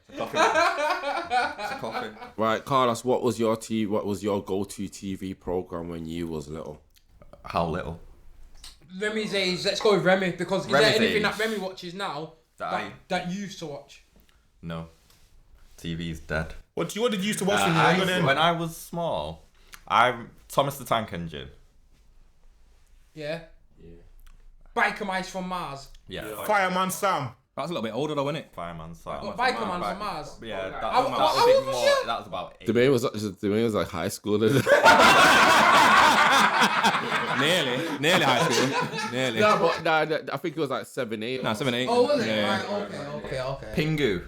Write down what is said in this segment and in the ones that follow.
It's a coffee. Right, Carlos, what was your go-to TV program when you was little? How little? Remy's age. Let's go with Remy because is Remy's there anything age. that Remy watches now that you used to watch? No. TV's dead. What did you used to watch when you were younger then? When I was small, Thomas the Tank Engine. Yeah. Biker Mice from Mars. Yeah. Fireman Sam. That's a little bit older though, isn't it? Fireman Sam. Biker Man from Mars. Yeah, that How was a old bit was more. you? That was about 8. The man was like high school. Nearly high school. Nearly. No, but I think it was like 7, 8. No, 7, 8. Oh, was it? Yeah. Right, okay. Pingu.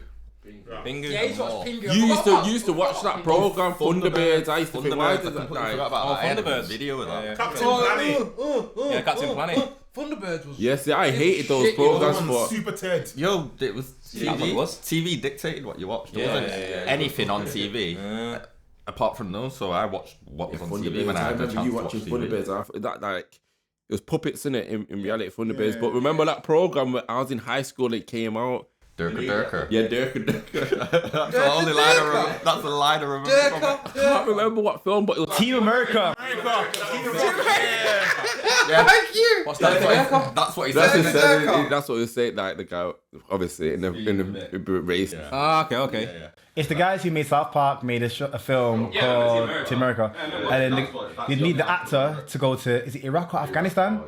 Bingo. Yeah, he's watched Pingu. You used to watch that program, Thunderbirds. I used to think, why Thunderbirds. I did that completely die? forgot about that. I had a Thunderbirds. video of that. Yeah. Captain Planet. Yeah, Captain Planet. Thunderbirds was. Yes, I hated those Shit, programs, Come but on, Super Ted. Yo, it was Yeah, TV. it was. TV dictated what you watched. There wasn't anything on TV apart from those. So I watched what was on TV when I had the chance you to watch watching TV. Thunderbirds. That like it was puppets in it in reality Thunderbirds. But remember that program when I was in high school? It came out. Durka. Yeah, Durka. That's the only line I remember. That's the line I remember. I can't remember what film, but it was Team America. Yeah. Thank you. What's that? That's what he That's, said. that's what he said. Like the guy, obviously in the race. Ah, okay. It's the guys who made South Park made a film called Team America. And then they need the actor to go to, is it Iraq or Afghanistan?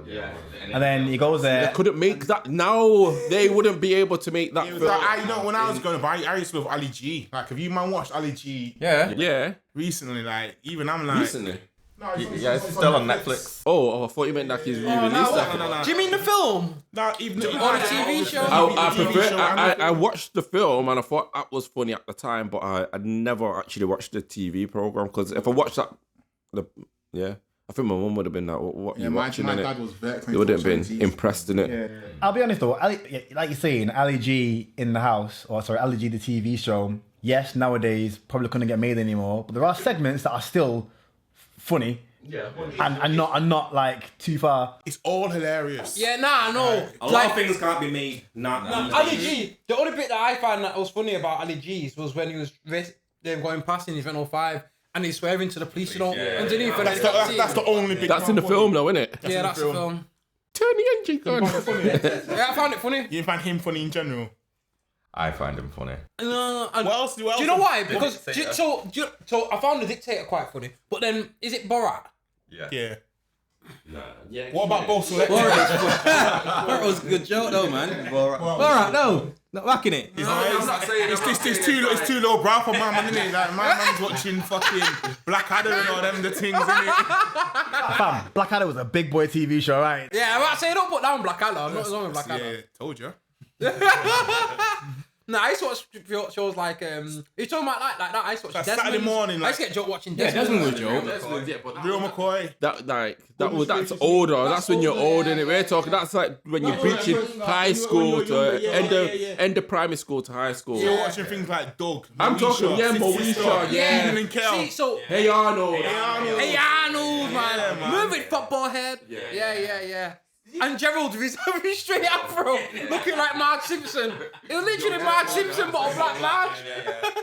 And then he goes there. They couldn't make that. Now they wouldn't be able to make that It was film. like, when I was going to I used to love Ali G. Like, have you man watched Ali G Yeah. recently? Like, even I'm like... Recently. No, Yeah, it's still on Netflix. Oh, I thought you meant like he's re-released that. No. Do you mean the film? No, even Or the TV show? I watched the film and I thought that was funny at the time, but I never actually watched the TV program because if I watched that, I think my mum would have been like, "What you watching?" My in dad it? was vexed. They wouldn't have been impressed in it. I'll be honest though, like you're saying, Ali G in the house, Ali G the TV show, yes, nowadays probably couldn't get made anymore, but there are segments that are still funny. Yeah, and not like too far. It's all hilarious. Yeah, I know. A lot of things can't be made. Ali G. The only bit that I found that was funny about Ali G's was when he was going past in his 105 and he's swearing to the police, underneath. That's the only bit. That's in the film, though, isn't it? Yeah, that's the film. Turn the engine on. Yeah, I found it funny. You didn't find him funny in general? I find him funny. No, What else? do you know why? Because so I found the Dictator quite funny, but then is it Borat? Yeah. What about Bo Select? That was a good joke though, man. Alright, no. Not backing it. It's too low brow for my man, isn't it? Like, my man's watching fucking Blackadder and all them the things, isn't it? Fam, Blackadder was a big boy TV show, right? Yeah, I'm saying don't put down Blackadder. I'm not wrong with Blackadder. Yeah, told you. No, I used to watch shows like you're talking about like that. I used to watch Like Desmond. Saturday morning, I used to like get joke watching Yeah, Desmond. Desmond was a joke. Real McCoy. That's older. That's when you're old, and we're talking. That's like when you're reaching high school to end of primary school to high school. You're watching things like Doug. I'm talking, Moesha, Yeah. Evelyn Kell. See, so Hey Arnold. Hey Arnold, man. Yeah, man. Move it, football head. Yeah. And Gerald with his straight afro, looking like Marge Simpson. It was literally Marge Simpson, but a black Marge.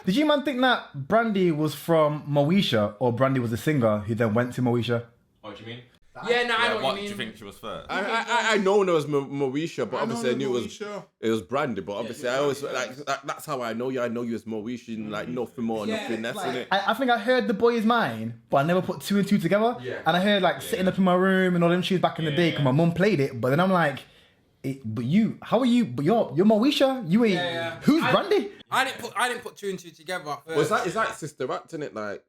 Did you man think that Brandy was from Moesha, or Brandy was a singer who then went to Moesha? What do you mean? Yeah, no, I know What what do you you mean. think she was first? I know there was Moesha, but obviously I knew Moesha. it was Brandy. But obviously I always that's how I know you. I know you as Moesha, and like nothing more, nothing less in it. I think I heard The Boy Is Mine, but I never put two and two together. And I heard like sitting up in my room and all them tunes back in the day, because my mum played it. But then I'm like, how are you? But you're Moesha. You ain't. Who's Brandy? I didn't put two and two together at first. Was that is that Sister Act in it like?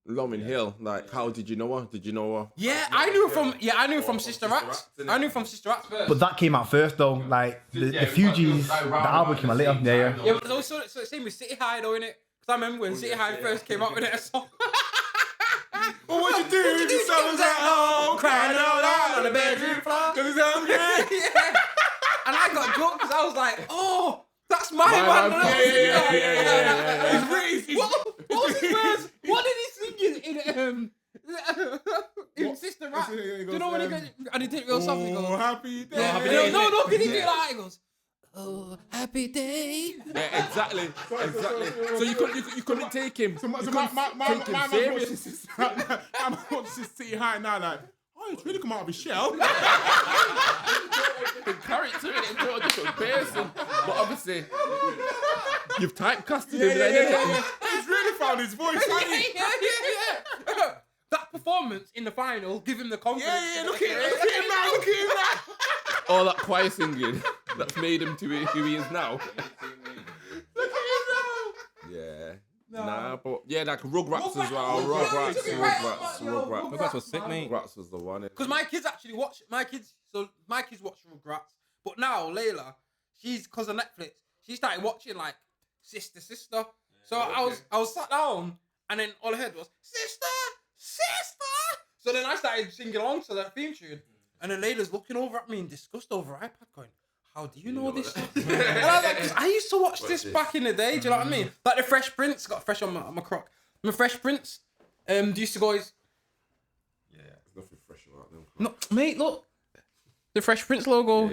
Lauren Hill, like, how did you know her? Did you know her? Yeah, I knew from Sister Act. I knew from Sister Act first. But that came out first though. Like the Fugees, the album came out later. Yeah. Yeah, but it's also the same with City High though, innit? Because I remember when City High first came out with it, a song. Well, what you do? The songs at home, crying out loud on the bedroom floor, 'cause it's hungry. Yeah. And I got drunk because I was like, oh, that's my man. What was his words? What did he sing in Sister Act? Do you know when he goes, and he did it real soft? He goes, Oh, happy day. yeah, no, can he do it like that? He goes, oh, happy day. Yeah, exactly. So you couldn't take him. So my serious. I'm watching City High now, like, oh, he's really come out of his shell. The character in it into a different person. But obviously, you've typecasted him. Yeah. He's really found his voice, hasn't he? Yeah. That performance in the final, give him the confidence. Yeah, look at him now. All that choir singing that's made him to who he is now. Yeah. Nah, but yeah, like Rugrats as well. Rugrats was sick, mate. Rugrats was the one. Because my kids actually watch, my kids watch Rugrats. But now, Layla, because of Netflix, she started watching like Sister. So I was sat down and then all I heard was, Sister! So then I started singing along to that theme tune. And then Layla's looking over at me in disgust over her iPad going, how do you know this? And I was like, 'cause I used to watch this back in the day, do you know what I mean? Like the Fresh Prince, got fresh on my crock. The Fresh Prince, used to go There's nothing fresh about them. no, mate, look. The Fresh Prince logo.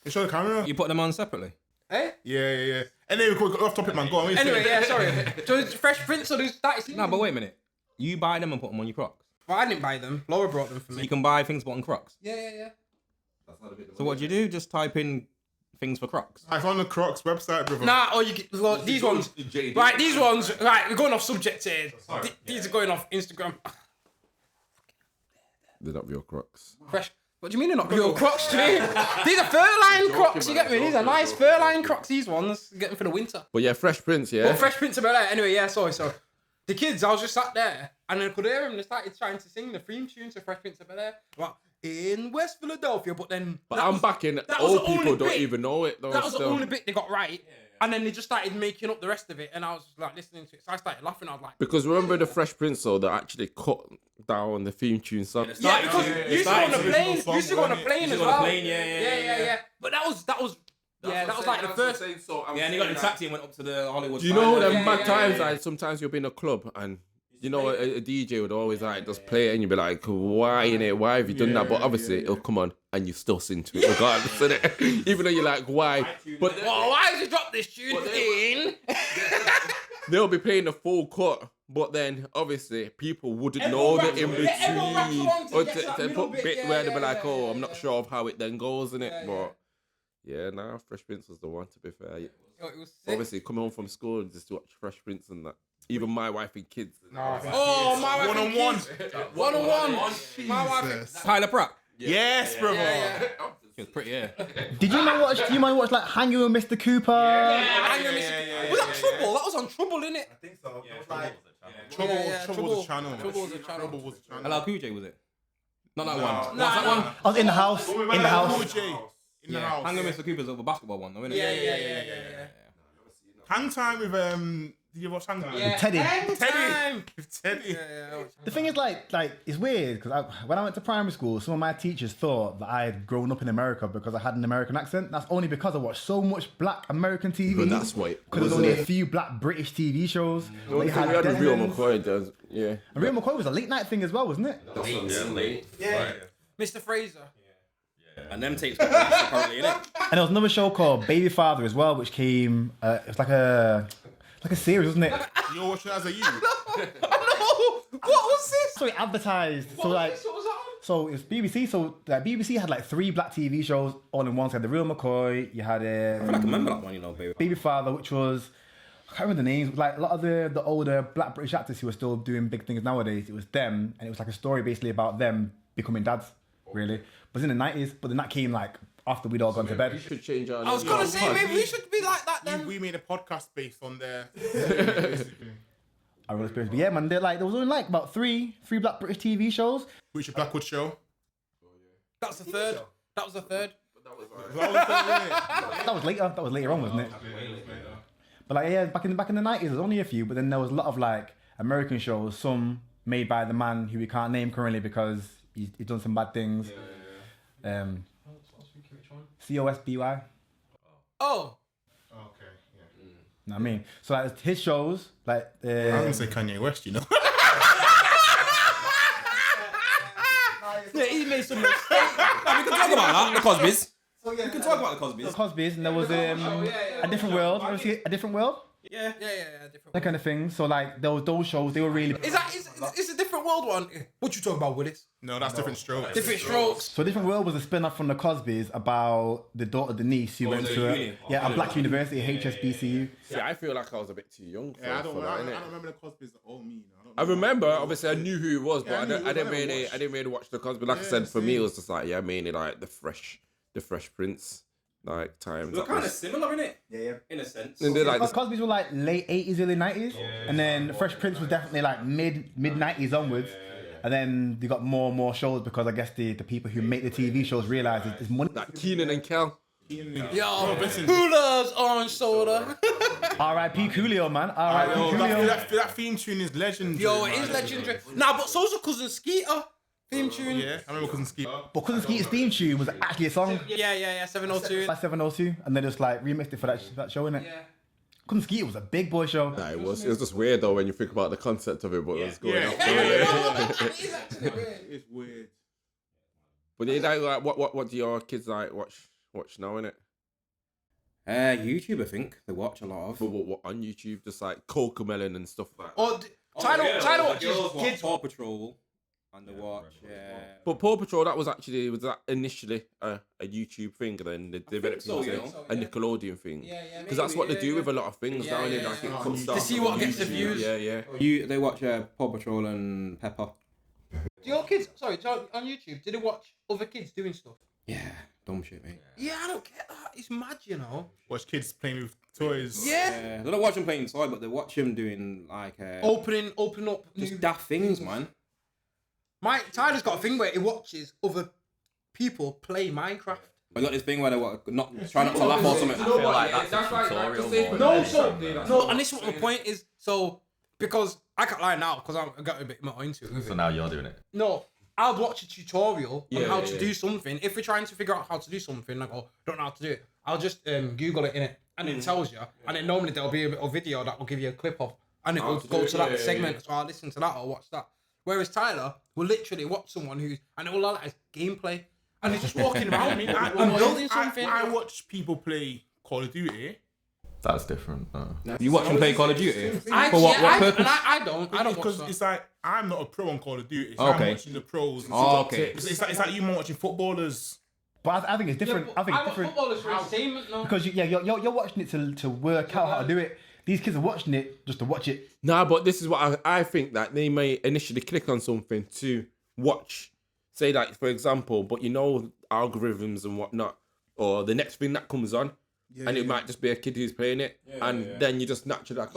You show the camera? You put them on separately? Eh? Yeah. Anyway, off topic, man. Go on. Anyway, yeah, sorry. So it's Fresh Prince, so there's that. No, but wait a minute. You buy them and put them on your Crocs. Well, I didn't buy them. Laura brought them for So me. you can buy things but on Crocs. Yeah. So what do you do? Just type in things for Crocs. I found the Crocs website, brother. Nah, or you get these ones. Right, these ones. Right, we're going off subject here. These are going off Instagram. They're not real Crocs. Fresh. What do you mean they're not real Crocs, Jimmy? These are fur-lined Crocs, you get me? These are nice fur-lined Crocs, these ones. Get them for the winter. But yeah, Fresh Prince, yeah. Well, Fresh Prince of Bel-Air. Anyway, yeah, sorry. So the kids, I was just sat there and I could hear them. They started trying to sing the theme tune to Fresh Prince of Bel-Air. Like, in West Philadelphia, but then... But I'm back in. Old people don't even know it, though. That was the only bit they got right. And then they just started making up the rest of it. And I was like listening to it. So I started laughing. I was like... Because remember the Fresh Prince, though, that actually cut down the theme tune song? Yeah, because you used to go on the plane. You used to go on the plane as well. Yeah. But that was like the first... Yeah, and he got in the taxi and went up to the Hollywood. Do you know them Yeah, mad yeah, times yeah. like sometimes you'll be in a club and you know a DJ would always like just play it and you'd be like, why have you done that? But obviously it'll come on and you still sing to it regardless, innit? Even though you're like, why? But why did you drop this tune in? they'll be playing the full cut. But then obviously people wouldn't know the in between. Or to put bit where they'll be like, oh, I'm not sure of how it then goes, innit? But yeah, nah, Fresh Prince was the one, to be fair. It was sick. Obviously, coming home from school just to watch Fresh Prince and that. Even my wife and kids. Oh, my wife. One-on-one. One-on-one. My wife. Tyler Pratt. Yes, brother. Yeah. He was pretty, yeah. Did you not watch? Do you mind watch like Hanging with Mr. Cooper? Was that Trouble? That was on Trouble, innit? I think so. It was like Trouble was a channel. Trouble was a channel. Hello, Cool J, was it? Not that one. Nah, What's that one? I was in the house. In the house. In the house. Hang on, Mr. Cooper's over basketball one, though, innit? Yeah. Hang Time with did you watch Hang Time? Yeah. Teddy. Teddy. The thing is, like it's weird because when I went to primary school, some of my teachers thought that I had grown up in America because I had an American accent. That's only because I watched so much Black American TV. But that's why. Because there's only a few Black British TV shows. We had Real McCoy does, yeah. And Real McCoy was a late night thing as well, wasn't it? Yeah. Mr. Fraser. And them tapes got released apparently, innit? And there was another show called Baby Father as well, which came. It was like a series, wasn't it? You were watching it as a youth? No! What was this? So it advertised. What was that on? So it was BBC. So like, BBC had like 3 Black TV shows all in one. So you had the Real McCoy. You had I feel like I remember that one, you know, baby. Baby Father, which was, I can't remember the names. Like a lot of the older Black British actors who are still doing big things nowadays. It was them, and it was like a story basically about them becoming dads, really. But it was in the 90s. But then that came like after we'd all gone to bed. We should change our I was gonna say maybe we should be like that then. We made a podcast based on their. I really experienced. But yeah, man, there was only like about three Black British TV shows. Which Blackwood show? That's the third. That was the third. That was later. That was later on, wasn't it? But like yeah, back in the 90s, there was only a few. But then there was a lot of like American shows, some made by the man who we can't name currently because he's done some bad things. COSBY. Oh. Okay, yeah. Know what I mean? So like his shows, like I'm gonna say Kanye West, you know. Yeah, he made some mistakes. We can talk about that, the Cosbys. We can talk about the Cosbys. Cosby's, and there was a different world. Ever see a different world? Yeah. Different. That kind of thing. So like those shows, they were really. Is a different world one? What you talking about, Willis? No, that's different strokes. Different strokes. So different world was a spin-off from the Cosbys about the daughter Denise who went to a black university, HSBCU. Yeah, I feel like I was a bit too young for, Yeah, I don't that, innit? remember the Cosby's at all. I remember, obviously, I knew who it was, but I didn't really watch the Cosby. Like I said, for me, it was just like, mainly like the Fresh Prince, like times. They're kind of similar, innit? Yeah. In a sense. And they're like, Cosby's were like late 80s, early 90s, and then Fresh Prince was definitely like mid 90s onwards. And then you got more and more shows because I guess the people who make the TV shows realise there's money. like Keenan and Kel. Yo, who loves orange soda? R.I.P. Coolio, man. R.I.P. Coolio. That theme tune is legendary. Yo, it is legendary. Nah, but so's a Cousin Skeeter theme tune. Yeah, I remember Cousin Skeet. But Cousin Skeeter's theme tune was actually a song. Yeah, 702. By 702, and they just like remixed it for that show, innit? Yeah. Cousin Skeeter was a big boy show. Nah, it was just weird though when you think about the concept of it, but it was going up. It's weird. But they like what do your kids like watch now, innit? YouTube, I think they watch a lot of. But what on YouTube, just like Cocomelon and stuff like that. Oh, Tyler watches kids. Paw Patrol, and they watch. But Paw Patrol, was that initially a YouTube thing, and then they developed into a Nickelodeon thing. Yeah, because that's what they do with a lot of things now. Yeah, Like it yeah. comes To see what gets the views. Yeah. They watch Paw Patrol and Peppa. Do your kids, on YouTube, do they watch other kids doing stuff? Yeah, dumb shit, mate. Yeah, I don't get that. It's mad, you know. Watch kids playing with toys. Yeah. They don't watch them playing toy, but they watch them doing like Open up. just daft things, man. Tyler's got a thing where he watches other people play Minecraft. I got this thing where they try not to laugh or something. I feel like that's a tutorial more. No, and this is what my point is. So, because I can't lie now, because I got a bit more into it. So now you're doing it. No, I'll watch a tutorial on how to do something. If we're trying to figure out how to do something, I go, don't know how to do it. I'll just Google it, innit? And it tells you. And then normally there'll be a little video that will give you a clip of. And it will go to that segment. So I'll listen to that or watch that. Whereas Tyler will literally watch someone and it will allow his gameplay. And he's just walking around and building something. I watch people play Call of Duty. That's different. You watch them play Call of Duty? I don't watch Because that. it's like, I'm not a pro on Call of Duty. So Okay. I'm watching the pros. Okay. It's like you more watching footballers. But I think it's different. I think it's different Footballers for entertainment, no. because you're watching it to work out how to do it. These kids are watching it just to watch it. Nah, but this is what I think that they may initially click on something to watch. Say like, for example, but algorithms and whatnot, or the next thing that comes on, and it might just be a kid who's playing it, then you just naturally like,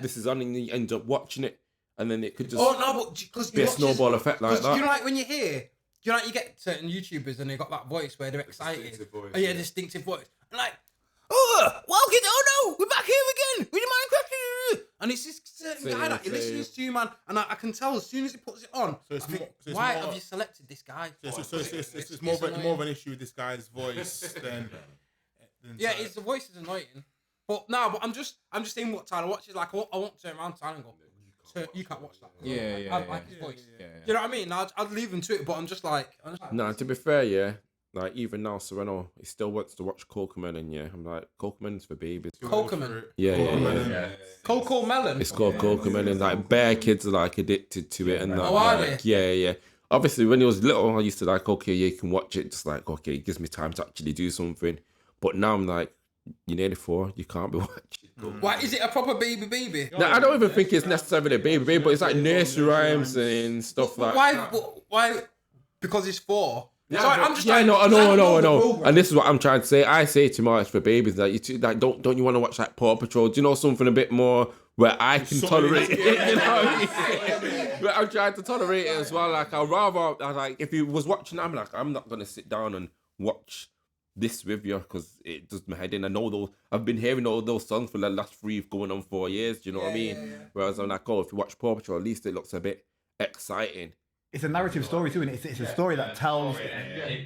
this is on, and you end up watching it, and then it could just be a snowball effect like that. Do you know, like when you hear, you get certain YouTubers and they got that voice where they're excited. Distinctive voice. And like, no, we're back here again. We're in Minecraft. And it's this certain guy that he listens to, man. And I can tell as soon as he puts it on, why have you selected this guy? It's more of an issue with this guy's voice than yeah, the voice is annoying. But I'm just saying what Tyler watches. Like, I won't turn around to Tyler and go, you can't watch that. Yeah. I like his voice. Yeah. You know what I mean? I'd leave him to it, but I'm just like... Nah, to be fair, like even now, Sereno, he still wants to watch Cocomelon, I'm like, Cocomelon's for babies. Cocomelon? Yeah. Cocomelon? It's called Cocomelon. Like, bare kids are like addicted to it and that. Oh, are like, they? Yeah. Obviously, when he was little, I used to like, okay, you can watch it, just like, okay, it gives me time to actually do something. But now I'm like, you're nearly 4, you can't be watching. Why, is it a proper baby? No, I don't even think it's necessarily a baby, but it's like nursery rhymes and stuff like that. Why? Because it's 4. Yeah, Sorry, I'm just I know. And this is what I'm trying to say. I say to my for babies that don't you want to watch like Paw Patrol? Do you know something a bit more where I can tolerate it? You know? But I'm trying to tolerate it as well. Like if you was watching, I'm like, I'm not gonna sit down and watch this with you because it does my head in. I know I've been hearing all those songs for the last 4 years. Do you know what I mean? Yeah. Whereas I'm like, if you watch Paw Patrol, at least it looks a bit exciting. It's a narrative story too, and it's a story that tells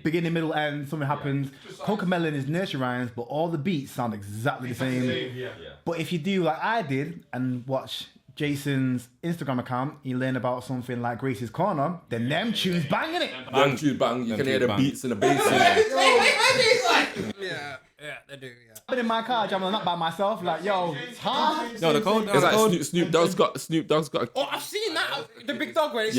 beginning, middle, end. Something happens. Cocomelon is nursery rhymes, but all the beats sound exactly the same. But if you do like I did and watch Jason's Instagram account, you learn about something like Grace's Corner, then them tunes banging it. Them tunes bang. You can hear the beats and the bass. Yeah, they do. Yeah. I've been in my car jamming, not by myself. Like, yo, huh? No, the code. It's like Snoop Dogg's got. Oh, I've seen that. The big dog where it's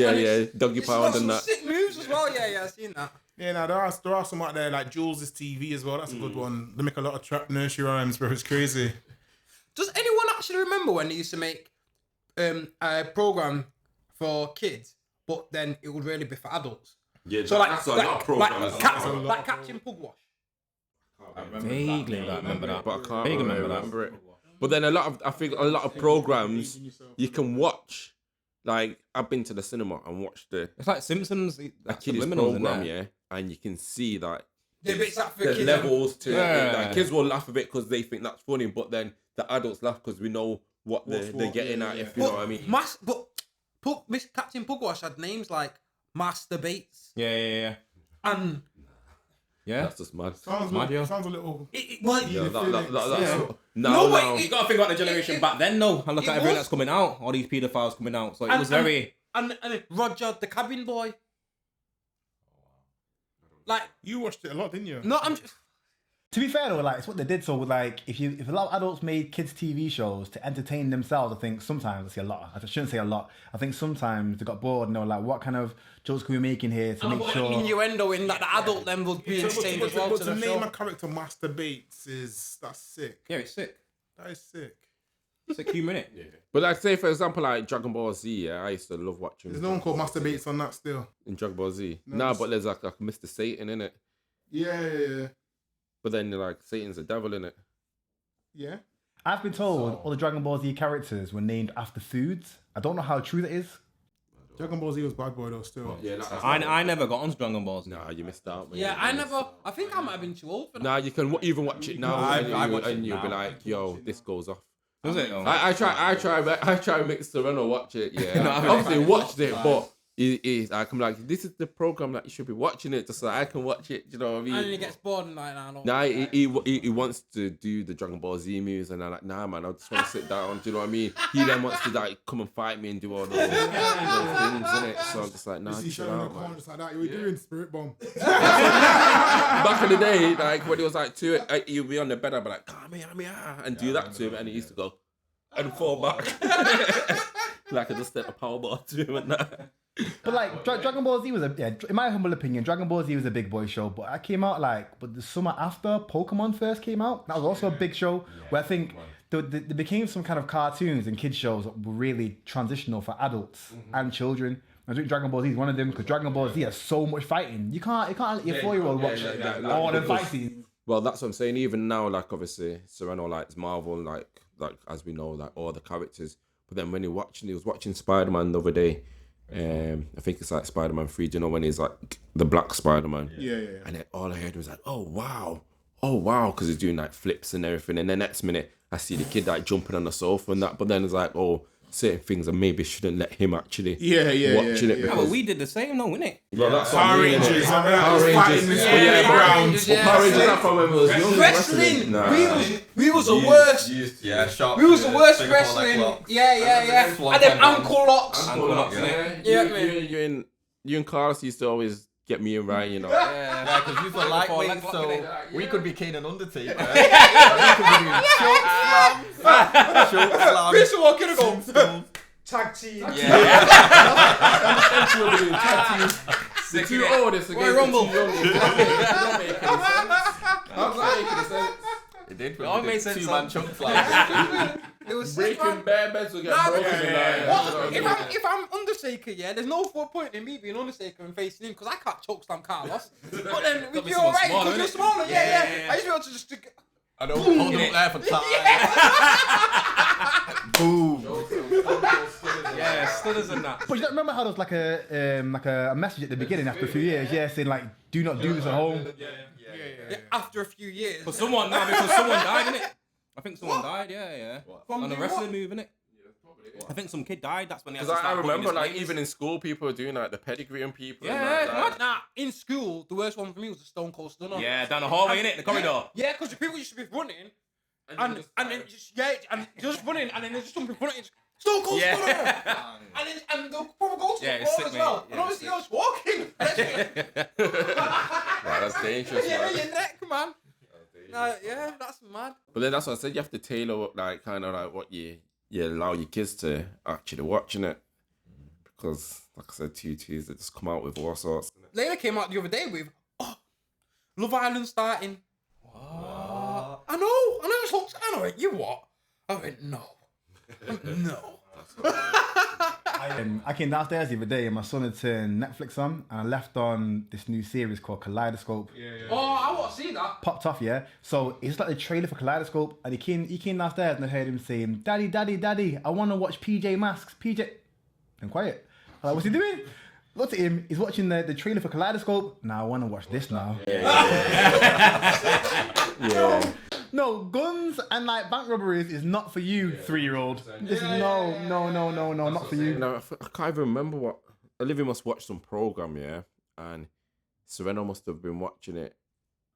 Doggy it's pound got and some that. sick moves as well. Yeah, I've seen that. Yeah, now there are some out there like Jules' TV as well. That's a good one. They make a lot of trap nursery rhymes, bro. It's crazy. Does anyone actually remember when they used to make a program for kids, but then it would really be for adults? Yeah, So like, that's a lot of programs. like Captain Pugwash. Vaguely, I remember that. But I can't Vaguely remember it. But then I think a lot of programs you can watch. Like I've been to the cinema and watched It's like Simpsons. a That's kids subliminals in program, there. yeah, and you can see that The bits that for the kids. levels to Yeah. it. Like, kids will laugh a bit because they think that's funny, but then the adults laugh because we know what they're getting at. If you know what I mean. Miss Captain Pugwash had names like Master Bates Yeah. and Yeah. That's just mad. Sounds a little. well, Yeah, Yeah. no. You gotta think about the generation back then, though. And look It at everything was- that's coming out. All these paedophiles coming out. So it was very. and Roger the cabin boy. Like You watched it a lot, didn't you? no, I'm just. To be fair though, like it's what they did. So like, if a lot of adults made kids TV shows to entertain themselves, I think sometimes I say a lot. I shouldn't say a lot. I think sometimes they got bored and they were like, what kind of jokes can we make in here to make sure? Innuendo in that the adult then would be entertained as well But to to the name a show. character Master Bates that's sick. Yeah, it's sick. That is sick. Sick humor, innit? But like, say for example, like Dragon Ball Z. Yeah, I used to love watching. There's no one called Master Bates on that still. in Dragon Ball Z. No, Nah, it's- but there's like Mr. Satan in it. Yeah. But then like Satan's a devil in it. Yeah. I've been told all the Dragon Ball Z characters were named after foods. I don't know how true that is. Dragon Ball Z was bad boy though still. Yeah, I never got onto Dragon Balls. Nah, you missed out. Man. Yeah, I think I might have been too old for that. Nah, you can even watch it now, I watch it and you'll be now. like, "Yo, this goes off." Does it? I try and make Sereno watch it. Yeah, obviously watched it, but I'm like, this is the program that you should be watching it, just so I can watch it. You know what I mean? And then he gets bored and like, nah, Nah, he wants to do the Dragon Ball Z moves, and I'm like, nah, man, I just want to sit down. Do you know what I mean? He then wants to like come and fight me and do all those things, innit? So I'm just like, nah, You see chill Sharon in out, the man. corner just like that. You were doing Spirit Bomb. Back in the day, like when it was like you'd be on the bed, I'd be like, come here, and do that to him, and he used to go and fall back. Like I just set a power bar to him and that. But like Dragon Ball Z was in my humble opinion, Dragon Ball Z was a big boy show. But I came out but the summer after Pokemon first came out, that was also a big show where I think they became some kind of cartoons and kids shows that were really transitional for adults and children. I think Dragon Ball Z is one of them because Dragon Ball Z has so much fighting. You can't let your 4-year-old watch all the fight scenes. Well, that's what I'm saying. Even now, like obviously, Sereno likes Marvel, like as we know, like all the characters. But then when he was watching Spider-Man the other day. I think it's like Spider-Man 3, do you know when he's like the black Spider-Man? Yeah. And then all I heard was like, oh wow, because he's doing like flips and everything. And the next minute, I see the kid like jumping on the sofa and that. But then it's like, oh, certain things I maybe shouldn't let him actually watching it. Yeah, Because, but we did the same, though, innit? well, that's what I Power mean, Rangers. innit? Power Rangers. Yeah, Power Rangers, Rangers. Power Rangers, that's from when we was young. Wrestling. Nah. We was the worst. Yeah, sharp. We was the worst wrestling. Yeah. And them ankle locks. You and Carlos used to always get me and Ryan, you know. Yeah, because we were lightweight, Leg lock, so innit? we could be Kane and Undertaker. We could be doing choke slam. We used to walk in and go, tag team. The two oldest against the Rumble. two youngest. Don't make any sense. How's that making sense? It did. all made sense, Two-man choke slam. It was sick, Breaking man. bare beds will get Nah, broken because- in there. What? If I'm Undertaker, yeah, there's no point in me being Undertaker and facing him because I can't chokeslam Carlos. But then we'd be someone alright smaller, because you're innit? smaller. Yeah. Yeah. I used to be able to just. I don't hold him up there for time. Boom. Yeah, stutters and that. But you don't remember how there was like a message at the beginning after a few years, saying like, do not do this at home. Yeah, after a few years. Because someone died, innit? I think someone died, yeah. From On a doing wrestling what? move, innit? I think some kid died, that's when they had Because to I start remember, putting like, disclaimers. even in school, people were doing, like, the pedigree and people. Yeah, and like that. Nah, in school, the worst one for me was the Stone Cold Stunner. Yeah, down the hallway, innit? The corridor. Yeah, because the people used to be running, and then just running, and then they just jump in front of you. Stone Cold Yeah. Stunner! and they'll probably go to Yeah, the it's floor sick, as well. mate. And Yeah, obviously, I was walking. Wow, that's dangerous, Yeah, man. your neck, man. Yeah, that's mad. But then that's what I said. You have to tailor like kind of like what you allow your kids to actually watching it, because like I said, TTs they just come out with all sorts. Layla came out the other day with, Love Island starting. What? I know. I went, you what? I went, no. No. I came downstairs the other day and my son had turned Netflix on and I left on this new series called Kaleidoscope. Oh, I want to see that. Popped off, yeah. So it's like the trailer for Kaleidoscope and he came downstairs and I heard him saying, Daddy, Daddy, Daddy, I want to watch PJ Masks. PJ... And quiet. I'm like, what's he doing? Looked at him, he's watching the trailer for Kaleidoscope. Now I want to watch this now. Yeah. No, guns and like bank robberies is not for you, 3-year-old. This is no, not for you. I can't even remember what. Olivia must watch some program, yeah, and Serena must have been watching it,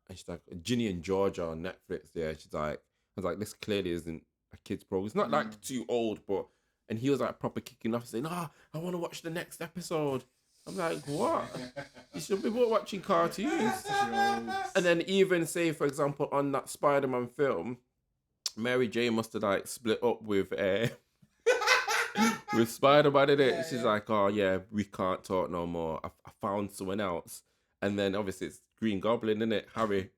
and she's like, Ginny and Georgia on Netflix, yeah. She's like, I was like, this clearly isn't a kid's program. It's not like too old, but, and he was like proper kicking off, saying, I want to watch the next episode. I'm like, what? You should be watching cartoons. And then even say, for example, on that Spider-Man film, Mary Jane must have like split up with with Spider-Man in it. She's like, oh yeah, we can't talk no more. I found someone else. And then obviously it's Green Goblin, isn't it? Harry.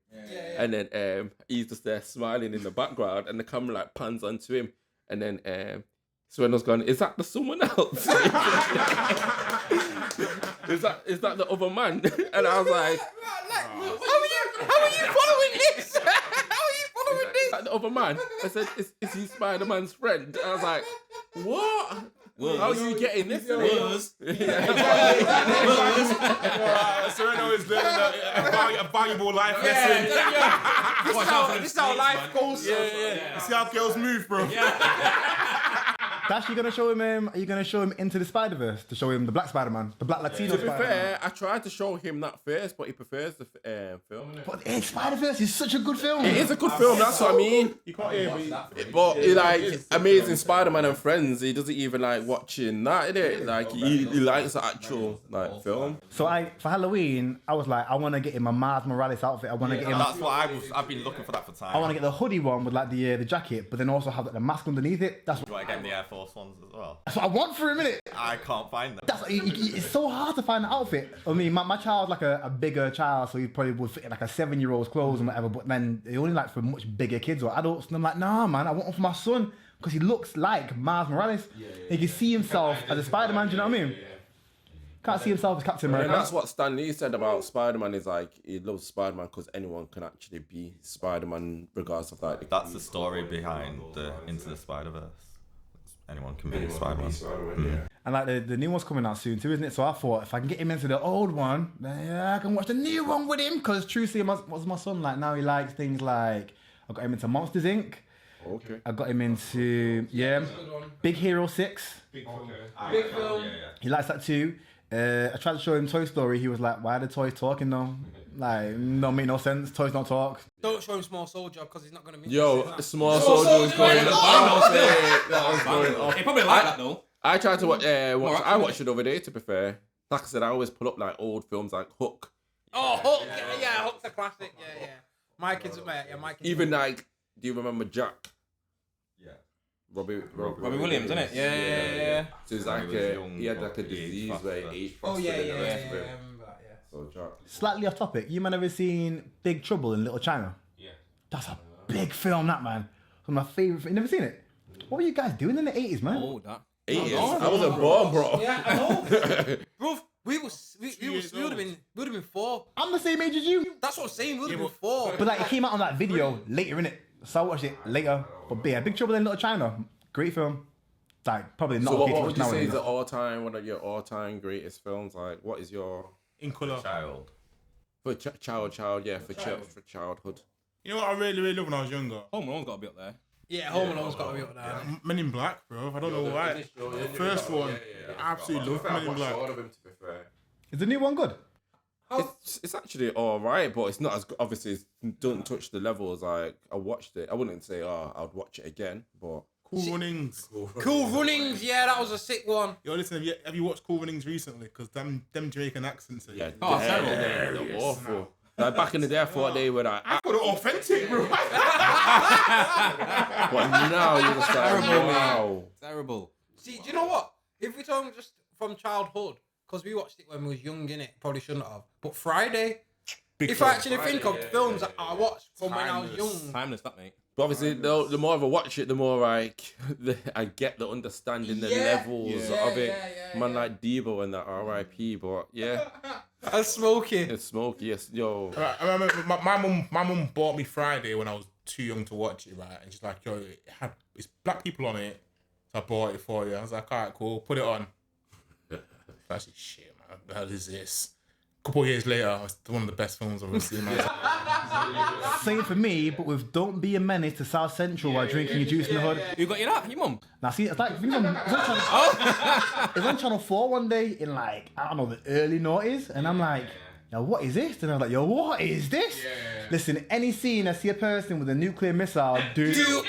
And then he's just there smiling in the background and the camera like pans onto him. And then Swendel's gone, is that the someone else? Is that the other man? And I was like, How are you following this? How are you following this? is that the other man? I said, is he Spider-Man's friend? And I was like, what? How are you getting this? Serena is learning a valuable life lesson. This is how life goes. You see how girls move, bro. Dash, you gonna show him? Are you gonna show him Into the Spider-Verse to show him the Black Spider-Man, the Black Latino To be Spider-Man? fair, I tried to show him that first, but he prefers the film. But hey, Spider-Verse is such a good film. It is a good film, that's what I mean. You can't hear me. But he like Amazing Spider-Man and Friends, he doesn't even like watching that, innit? Like he likes the actual like film. So for Halloween, I was like, I want to get him a Miles Morales outfit. I want to get him. That's what I've been looking for that for time. I want to get the hoodie one with like the jacket, but then also have like, the mask underneath it. That's Do I get the Air Force ones as well? what I want for a minute. I can't find them. It's so hard to find an outfit. I mean, my child's like a bigger child, so he probably would fit in like a 7-year-old's clothes and whatever. But then they only like for much bigger kids or adults. And I'm like, nah, man, I want one for my son because he looks like Miles Morales. He can see himself as a Spider-Man. Do you know what I mean? Can't see himself as Captain America. And that's what Stan Lee said about Spider-Man, is like he loves Spider-Man because anyone can actually be Spider-Man regardless of that. That's the story behind the Into the Spider-Verse. Anyone can be Spider-Man. And like the new one's coming out soon too, isn't it? So I thought if I can get him into the old one, then yeah, I can watch the new one with him. Because truthfully, what's my son like now? He likes things like I got him into Monsters Inc. Okay. I got him into Big Hero 6. Big film. He likes that too. I tried to show him Toy Story. He was like, "Why are the toys talking though? Like, don't make no sense. Toys don't talk." Don't show him Small Soldier because he's not going to miss Yo, it. Small Soldier was going off. That was going off. He probably like that though. I tried to watch. I watched it the other day. To be fair, like I said, I always pull up like old films like Hook. Oh, Hook. Yeah, Hook's a classic. Yeah. My kids are mate. Yeah, my kids. Even like, do you remember Jack? Yeah. Robbie Williams, isn't it? Yeah. So it's like he had like a disease where he ate faster than the rest of it. So Jack. Slightly off topic. You man ever seen Big Trouble in Little China? Yeah. That's a big film, that man. One of my favourite. You never seen it? What were you guys doing in the 80s, man? Oh, that. 80s. I wasn't born, bro. Yeah, I know. Bro, we would have been 4. I'm the same age as you. That's what I'm saying. We would have been 4. But like it came out on that video later, innit? So I watched it later. But yeah, Big Trouble in Little China, great film. Like probably not. So okay to what watch would you say nowadays. is the all-time, one of your all-time greatest films? Like, what is your In colour. Child. for childhood? You know what I really loved when I was younger? Home Alone's got to be up there. Yeah, Home Alone's got to be up there. Men in Black, bro. I don't know why. The first one, I absolutely love Men in Black. All of them, to be fair. Is the new one good? It's actually all right, but it's not as obviously it doesn't touch the levels. Like I watched it, I wouldn't say I'd watch it again, but Cool Runnings. Cool Runnings, yeah, that was a sick one. Yo, listen, have you watched Cool Runnings recently? Because them Jamaican accents are yeah, Oh, they're awful. Like back in the day, I thought they were like, I thought it authentic, bro. but now you're just like, wow. Terrible. See, do you know what? If we talk just from childhood, because we watched it when we was young, innit? Probably shouldn't have. But Friday, if I actually think of films that I watched from when I was young. Timeless, that mate. But obviously, the more I watch it, the more like I get the understanding, the levels of it. Man, like Debo and that R.I.P. But yeah, And Smokey. it's Smokey. Yes, yo. I remember my mum bought me Friday when I was too young to watch it, right? And she's like, yo, it's black people on it. So I bought it for you. I was like, all right, cool, put it on. That's shit, man. What the hell is this? A couple of years later, it's one of the best films I've ever seen, man. Same for me, but with Don't Be a Menace to South Central while drinking your juice in the hood. You got your that? Your mum? Now, see, it's like, it was on Channel 4 one day in like, I don't know, the early noughties, and I'm like, yo, what is this? And I was like, yo, what is this? Listen, any scene I see a person with a nuclear missile, dude. Do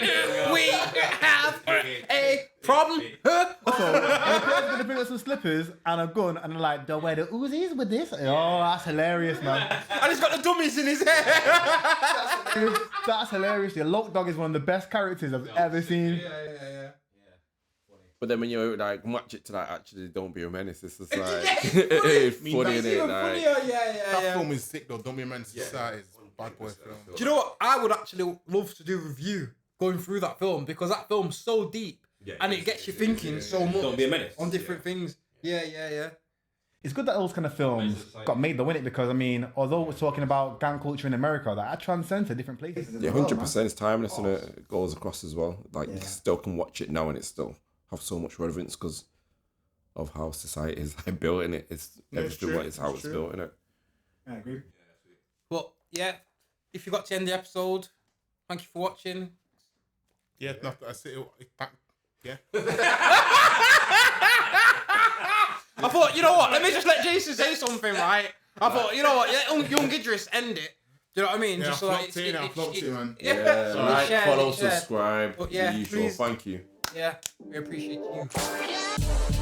we have a problem? So, a person's gonna bring up some slippers and a gun, and I'm like, do I wear the Uzis with this? Oh, that's hilarious, man. And he's got the dummies in his hair. That's hilarious. The Loke Dog is one of the best characters I've ever seen. Yeah. But then when you like watch it to like actually Don't Be a Menace, it's just like it's funny, It's innit? even Like, funnier, That yeah. film is sick, though. Don't Be a Menace to Society. It's a bad boy film. Do you know what? I would actually love to do a review going through that film because that film's so deep and it gets you thinking so much. Don't Be a Menace. On different things. Yeah. It's good that those kind of films got made though, innit? Because I mean, although we're talking about gang culture in America, that transcends to different places. yeah, 100%. It's timeless and it goes across as well. Like you still can watch it now and it still have so much relevance because of how society is like built in it. It's everything true, what is how it's built in it. I agree. But yeah, if you got to end the episode, thank you for watching. Yeah, no, that's it. Yeah. I thought, you know what? Let me just let Jason say something, right? I thought, you know what? Let young Idris end it. Do you know what I mean? Yeah, Just I so flopped it, man. Yeah, Like, share, follow, share. subscribe. But yeah, the usual. please. Thank you. Yeah, we appreciate you.